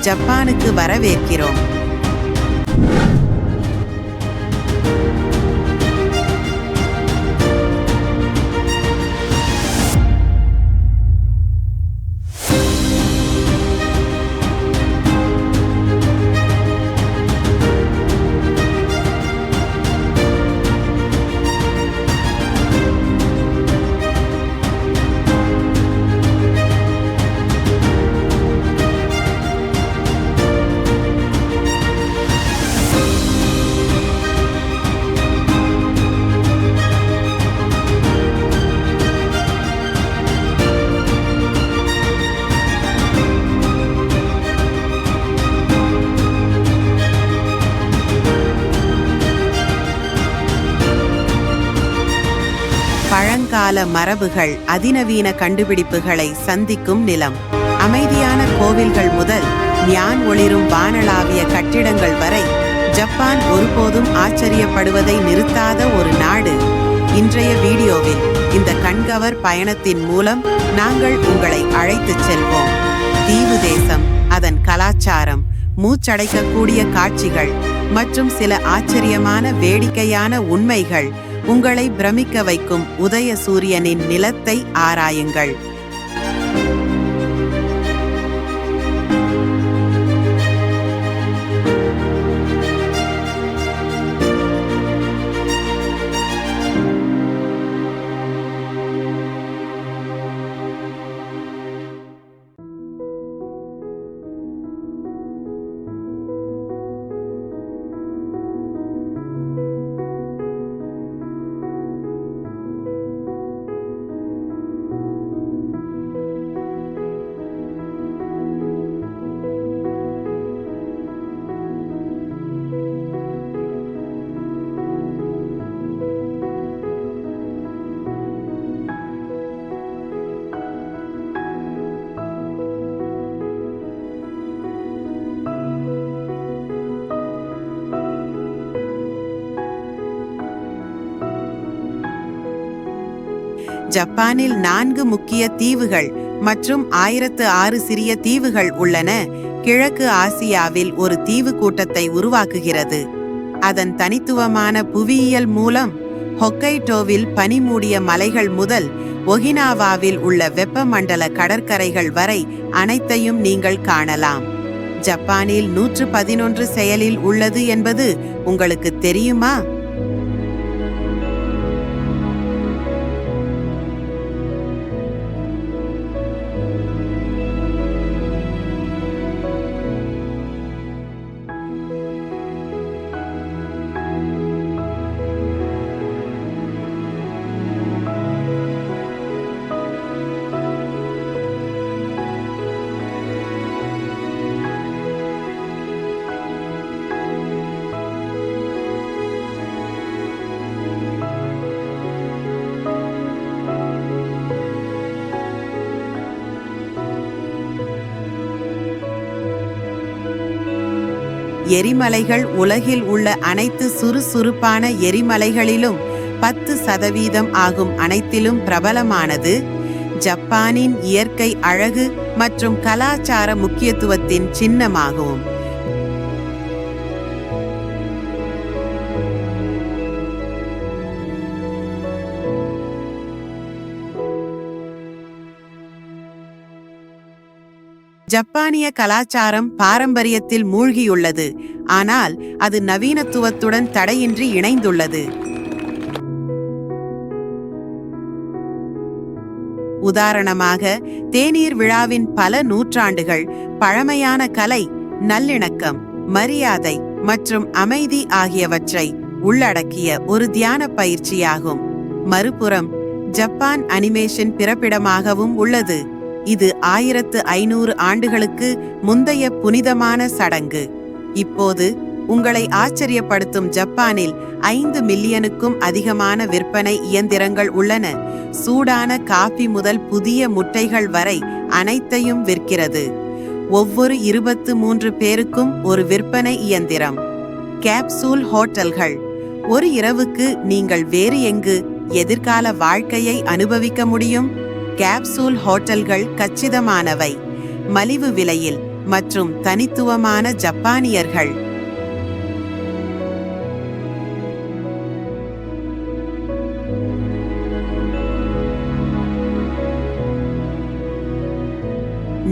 ஜப்பானுக்கு வரவேற்கிறோம். பழங்கால மரபுகள் அதிநவீன கண்டுபிடிப்புகளை சந்திக்கும் நிலம். அமைதியான கோவில்கள் முதல் ஞான் ஒளிரும் வானளாவிய கட்டிடங்கள் வரை ஜப்பான் ஒருபோதும் ஆச்சரியப்படுவதை நிறுத்தாத ஒரு நாடு. இன்றைய வீடியோவில் இந்த கண்கவர் பயணத்தின் மூலம் நாங்கள் உங்களை அழைத்துச் செல்வோம். தீவு தேசம், அதன் கலாச்சாரம், மூச்சடைக்கக்கூடிய காட்சிகள் மற்றும் சில ஆச்சரியமான வேடிக்கையான உண்மைகள். உங்களை பிரமிக்க வைக்கும் உதய சூரியனின் நிலத்தை ஆராயுங்கள். ஜப்பானில் 4 முக்கிய தீவுகள் மற்றும் 1006 சிறிய தீவுகள் உள்ளன. கிழக்கு ஆசியாவில் ஒரு தீவு கூட்டத்தை உருவாக்குகிறது. அதன் தனித்துவமான புவியியல் மூலம் ஹொக்கைடோவில் பனிமூடிய மலைகள் முதல் ஒகினாவாவில் உள்ள வெப்பமண்டல கடற்கரைகள் வரை அனைத்தையும் நீங்கள் காணலாம். ஜப்பானில் 111 செயலில் உள்ளது என்பது உங்களுக்கு தெரியுமா? எரிமலைகள் உலகில் உள்ள அனைத்து சுறுசுறுப்பான எரிமலைகளிலும் 10% ஆகும் அனைத்திலும் பிரபலமானது. ஜப்பானின் இயற்கை அழகு மற்றும் கலாச்சார முக்கியத்துவத்தின் சின்னமாகும். ஜப்பானிய கலாச்சாரம் பாரம்பரியத்தில் மூழ்கியுள்ளது, ஆனால் அது நவீனத்துவத்துடன் தடையின்றி இணைந்துள்ளது. உதாரணமாக, தேநீர் விழாவின் பல நூற்றாண்டுகள் பழமையான கலை, நல்லிணக்கம், மரியாதை மற்றும் அமைதி ஆகியவற்றை உள்ளடக்கிய ஒரு தியான பயிற்சியாகும். மறுபுறம், ஜப்பான் அனிமேஷன் பிறப்பிடமாகவும் உள்ளது. இது 1500 ஆண்டுகளுக்கு முந்தைய புனிதமான சடங்கு. இப்போது உங்களை ஆச்சரியப்படுத்தும் ஜப்பானில் 5 மில்லியனுக்கும் அதிகமான விற்பனை இயந்திரங்கள் உள்ளன. சூடான காபி முதல் புதிய முட்டைகள் வரை அனைத்தையும் விற்கிறது. ஒவ்வொரு 23 பேருக்கும் ஒரு விற்பனை இயந்திரம். கேப்சூல் ஹோட்டல்கள். ஒரு இரவுக்கு நீங்கள் வேறு எங்கு எதிர்கால வாழ்க்கையை அனுபவிக்க முடியும்? கேப்சூல் ஹோட்டல்கள் கச்சிதமானவை, மலிவு விலையில் மற்றும் தனித்துவமான ஜப்பானியர்கள்.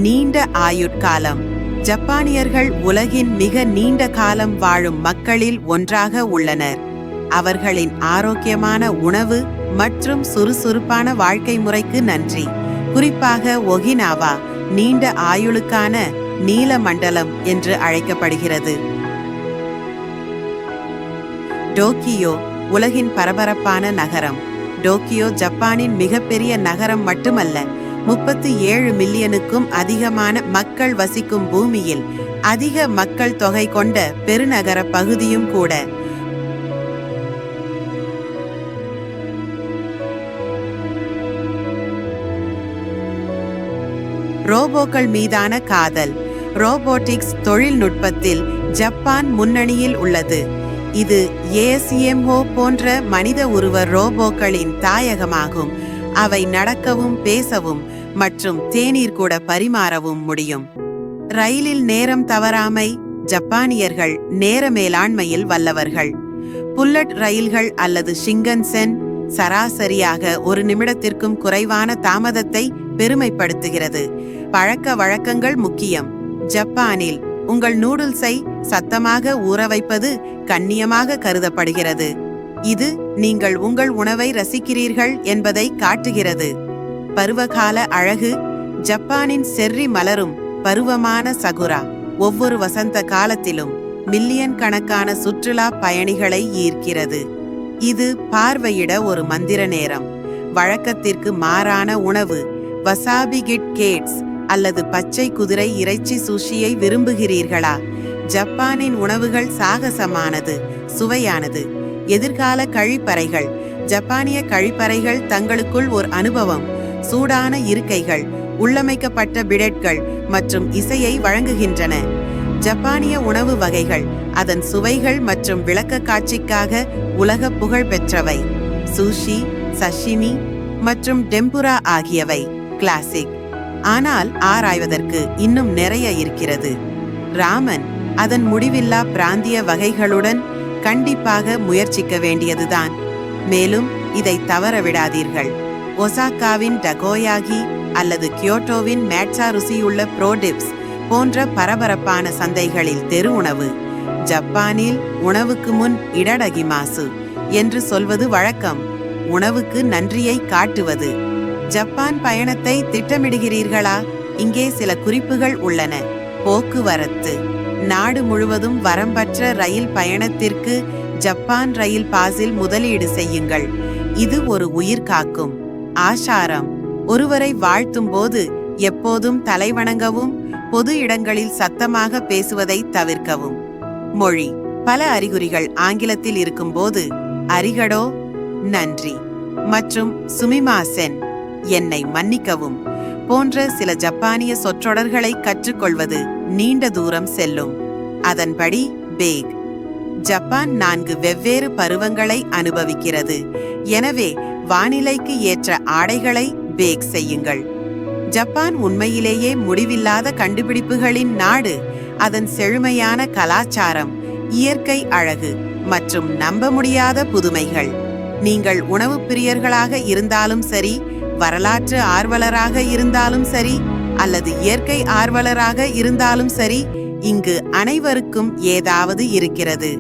நீண்ட ஆயுட்காலம். ஜப்பானியர்கள் உலகின் மிக நீண்ட காலம் வாழும் மக்களில் ஒன்றாக உள்ளனர். அவர்களின் ஆரோக்கியமான உணவு மற்றும் சுறுசுறுப்பான வாழ்க்கை முறைக்கு நன்றி. குறிப்பாக ஒகினாவா நீண்ட ஆயுளுக்கான நீல மண்டலம் என்று அழைக்கப்படுகிறது. டோக்கியோ உலகின் பரபரப்பான நகரம். டோக்கியோ ஜப்பானின் மிகப்பெரிய நகரம் மட்டுமல்ல, 37 மில்லியனுக்கும் அதிகமான மக்கள் வசிக்கும் பூமியில் அதிக மக்கள் தொகை கொண்ட பெருநகர பகுதியும் கூட. ரோபோக்கள் மீதான காதல். ரோபோட்டிக்ஸ் தொழில்நுட்பத்தில் ஜப்பான் முன்னணியில் உள்ளது. இது ASMO போன்ற மனித உருவ ரோபோக்களின் தாயகமாகும். அவை நடக்கவும் பேசவும் மற்றும் தேநீர் கூட பரிமாறவும் முடியும். ரயிலில் நேரம் தவறாமை. ஜப்பானியர்கள் நேர மேலாண்மையில் வல்லவர்கள். புல்லட் ரயில்கள் அல்லது ஷிங்கன்சென் சராசரியாக 1 நிமிடத்திற்கும் குறைவான தாமதத்தை பெருமைப்படுத்துகிறது. பழக்க வழக்கங்கள் முக்கியம். ஜப்பானில் உங்கள் நூடுல்ஸை சத்தமாக ஊற வைப்பது கண்ணியமாக கருதப்படுகிறது. இது நீங்கள் உங்கள் உணவை ரசிக்கிறீர்கள் என்பதை காட்டுகிறது. பருவகால அழகு. ஜப்பானின் செர்ரி மலரும் பருவமான சகுரா ஒவ்வொரு வசந்த காலத்திலும் மில்லியன் கணக்கான சுற்றுலா பயணிகளை ஈர்க்கிறது. இது பார்வையிட ஒரு மந்திர நேரம். வழக்கத்திற்கு மாறான உணவு. வசாபி கிட் கேட்ஸ் அல்லது பச்சை குதிரை இறைச்சி சுஷியை விரும்புகிறீர்களா? ஜப்பானின் உணவுகள் சாகசமானது, சுவையானது. எதிர்கால கழிப்பறைகள். ஜப்பானிய கழிப்பறைகள் தங்களுக்குள் ஒரு அனுபவம். சூடான இருக்கைகள், உள்ளமைக்கப்பட்ட பிடெட்கள் மற்றும் இசையை வழங்குகின்றன. ஜப்பானிய உணவு வகைகள் அதன் சுவைகள் மற்றும் விளக்க காட்சிக்காக உலக புகழ் பெற்றவை. சூஷி, சஷிமி மற்றும் டெம்புரா ஆகியவை கிளாசிக். ஆனால் ஆராய்வதற்கு இன்னும் நிறைய இருக்கிறது. ராமன் அதன் முடிவில்லா பிராந்திய வகைகளுடன் கண்டிப்பாக முயற்சிக்க வேண்டியதுதான். மேலும் இதை தவற விடாதீர்கள். ஒசாகாவின் டகோயாகி அல்லது கியோட்டோவின் மேட்சா ருசியுள்ள ப்ரோடிப்ஸ் போன்ற பரபரப்பான சந்தைகளில் தெரு உணவு. ஜப்பானில் உணவுக்கு முன் இடடகிமாசு என்று சொல்வது வழக்கம். உணவுக்கு நன்றியை காட்டுவது. ஜப்பான் பயணத்தை திட்டமிடுகிறீர்களா? இங்கே சில குறிப்புகள் உள்ளன. போக்குவரத்து. நாடு முழுவதும் வரம்பற்ற ரயில் பயணத்திற்கு ஜப்பான் ரயில் பாஸில் முதலீடு செய்யுங்கள். இது ஒரு உயிர் காக்கும். ஆசாரம். ஒருவரை வாழ்த்தும் போது எப்போதும் தலைவணங்கவும் பொது இடங்களில் சத்தமாக பேசுவதை தவிர்க்கவும். மொழி. பல அறிகுறிகள் ஆங்கிலத்தில் இருக்கும்போது அரிகடோ நன்றி மற்றும் சுமிமாசென் என்னை மன்னிக்கவும் போன்ற சில ஜப்பானிய சொற்றொடர்களை கற்றுக்கொள்வது நீண்ட தூரம் செல்லும். அதன்படி பேக். ஜப்பான் 4 வெவ்வேறு பருவங்களை அனுபவிக்கிறது. எனவே வானிலைக்கு ஏற்ற ஆடைகளை பேக் செய்யுங்கள். ஜப்பான் உண்மையிலேயே முடிவில்லாத கண்டுபிடிப்புகளின் நாடு. அதன் செழுமையான கலாச்சாரம், இயற்கை அழகு மற்றும் நம்ப முடியாத புதுமைகள். நீங்கள் உணவு பிரியர்களாக இருந்தாலும் சரி, வரலாற்று ஆர்வலராக இருந்தாலும் சரி, அல்லது இயற்கை ஆர்வலராக இருந்தாலும் சரி, இங்கு அனைவருக்கும் ஏதாவது இருக்கிறது.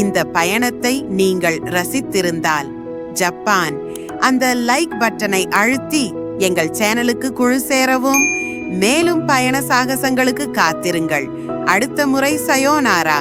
இந்த பயணத்தை நீங்கள் ரசித்திருந்தால் ஜப்பான் அந்த லைக் பட்டனை அழுத்தி எங்கள் சேனலுக்கு குழு சேரவும். மேலும் பயண சாகசங்களுக்கு காத்திருங்கள். அடுத்த முறை சயோனாரா.